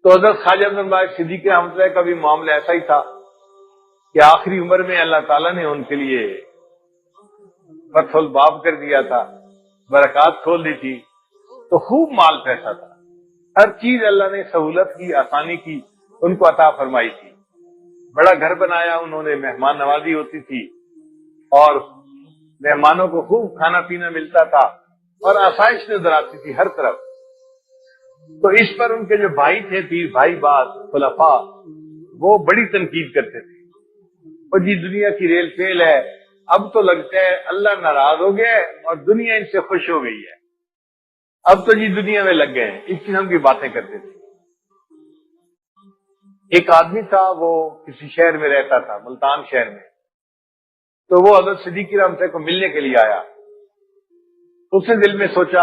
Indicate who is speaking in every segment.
Speaker 1: تو حضرت خواجہ عبد الباری صدیقی رحمۃ اللہ کا بھی معاملہ ایسا ہی تھا کہ آخری عمر میں اللہ تعالیٰ نے ان کے لیے فتح الباب کر دیا تھا، برکات کھول دی تھی، تو خوب مال پیسہ تھا، ہر چیز اللہ نے سہولت کی، آسانی کی، ان کو عطا فرمائی تھی۔ بڑا گھر بنایا انہوں نے، مہمان نوازی ہوتی تھی اور مہمانوں کو خوب کھانا پینا ملتا تھا اور آسائش نظر آتی تھی ہر طرف۔ تو اس پر ان کے جو بھائی تھے، پیر بھائی باز خلفاء، وہ بڑی تنقید کرتے تھے، اور جی دنیا کی ریل فیل ہے، اب تو لگتا ہے اللہ ناراض ہو گیا ہے اور دنیا ان سے خوش ہو گئی ہے، اب تو جی دنیا میں لگ گئے ہیں، اس قسم کی باتیں کرتے تھے۔ ایک آدمی تھا، وہ کسی شہر میں رہتا تھا، ملتان شہر میں، تو وہ حضرت صدیقی رحمۃ اللہ کو ملنے کے لیے آیا۔ اس نے دل میں سوچا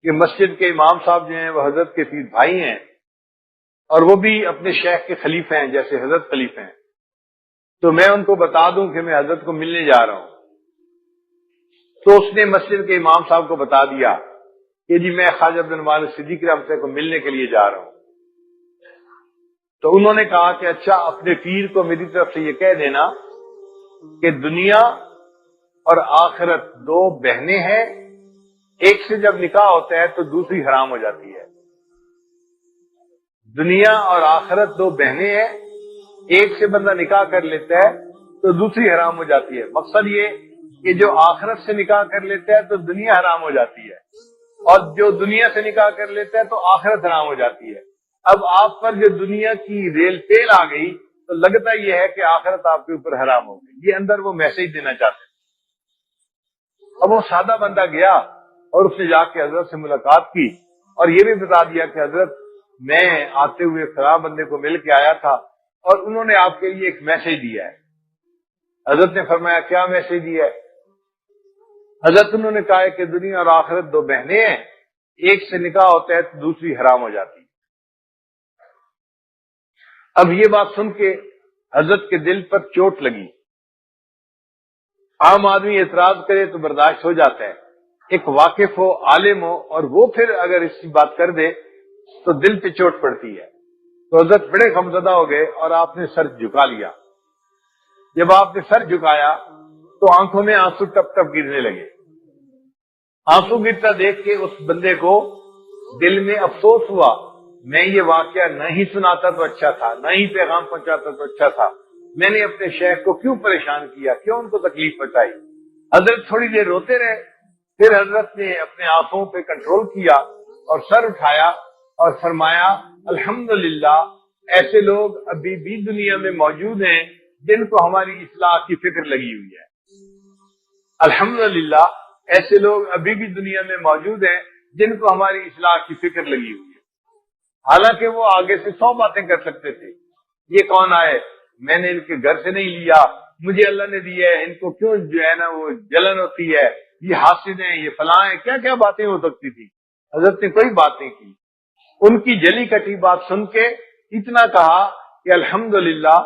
Speaker 1: کہ مسجد کے امام صاحب جو ہیں وہ حضرت کے پیر بھائی ہیں اور وہ بھی اپنے شیخ کے خلیفہ ہیں جیسے حضرت خلیفہ ہیں، تو میں ان کو بتا دوں کہ میں حضرت کو ملنے جا رہا ہوں۔ تو اس نے مسجد کے امام صاحب کو بتا دیا کہ جی میں خواجہ عبد الباری صدیقی رحمۃ اللہ کو ملنے کے لیے جا رہا ہوں۔ تو انہوں نے کہا کہ اچھا، اپنے پیر کو میری طرف سے یہ کہہ دینا کہ دنیا اور آخرت دو بہنیں ہیں، ایک سے جب نکاح ہوتا ہے تو دوسری حرام ہو جاتی ہے۔ دنیا اور آخرت دو بہنیں ہیں، ایک سے بندہ نکاح کر لیتا ہے تو دوسری حرام ہو جاتی ہے۔ مقصد یہ کہ جو آخرت سے نکاح کر لیتا ہے تو دنیا حرام ہو جاتی ہے، اور جو دنیا سے نکاح کر لیتا ہے تو آخرت حرام ہو جاتی ہے۔ اب آپ پر جو دنیا کی ریل پیل آ گئی تو لگتا یہ ہے کہ آخرت آپ کے اوپر حرام ہو گئی۔ یہ اندر وہ میسج دینا چاہتے ہیں۔ اب وہ سادہ بندہ گیا اور اس نے جا کے حضرت سے ملاقات کی اور یہ بھی بتا دیا کہ حضرت میں آتے ہوئے خراب بندے کو مل کے آیا تھا اور انہوں نے آپ کے لیے ایک میسج دیا ہے۔ حضرت نے فرمایا کیا میسج دیا ہے؟ حضرت انہوں نے کہا ہے کہ دنیا اور آخرت دو بہنیں ہیں، ایک سے نکاح ہوتا ہے تو دوسری حرام ہو جاتی ہے۔ اب یہ بات سن کے حضرت کے دل پر چوٹ لگی۔ عام آدمی اعتراض کرے تو برداشت ہو جاتا ہے، ایک واقف ہو، عالم ہو، اور وہ پھر اگر اس کی بات کر دے تو دل پہ چوٹ پڑتی ہے۔ تو حضرت بڑے غمزدہ ہو گئے اور آپ نے سر جھکا لیا۔ جب آپ نے سر جھکایا تو آنکھوں میں آنسو ٹپ ٹپ گرنے لگے۔ آنسو گرتا دیکھ کے اس بندے کو دل میں افسوس ہوا، میں یہ واقعہ نہ ہی سناتا تو اچھا تھا، نہ ہی پیغام پہنچاتا تو اچھا تھا، میں نے اپنے شیخ کو کیوں پریشان کیا، کیوں ان کو تکلیف پہنچائی۔ حضرت تھوڑی دیر روتے رہے، پھر حضرت نے اپنے آنسوؤں پہ کنٹرول کیا اور سر اٹھایا اور فرمایا الحمدللہ، ایسے لوگ ابھی بھی دنیا میں موجود ہیں جن کو ہماری اصلاح کی فکر لگی ہوئی ہے۔ الحمدللہ، ایسے لوگ ابھی بھی دنیا میں موجود ہیں جن کو ہماری اصلاح کی فکر لگی ہوئی ہے۔ حالانکہ وہ آگے سے 100 باتیں کر سکتے تھے، یہ کون آئے، میں نے ان کے گھر سے نہیں لیا، مجھے اللہ نے دیا ہے، ان کو کیوں جو ہے نا وہ جلن ہوتی ہے، یہ حاسد ہیں، یہ فلاں ہیں، کیا کیا باتیں ہو سکتی تھی۔ حضرت نے کوئی بات نہیں کی، ان کی جلی کٹی بات سن کے اتنا کہا کہ الحمدللہ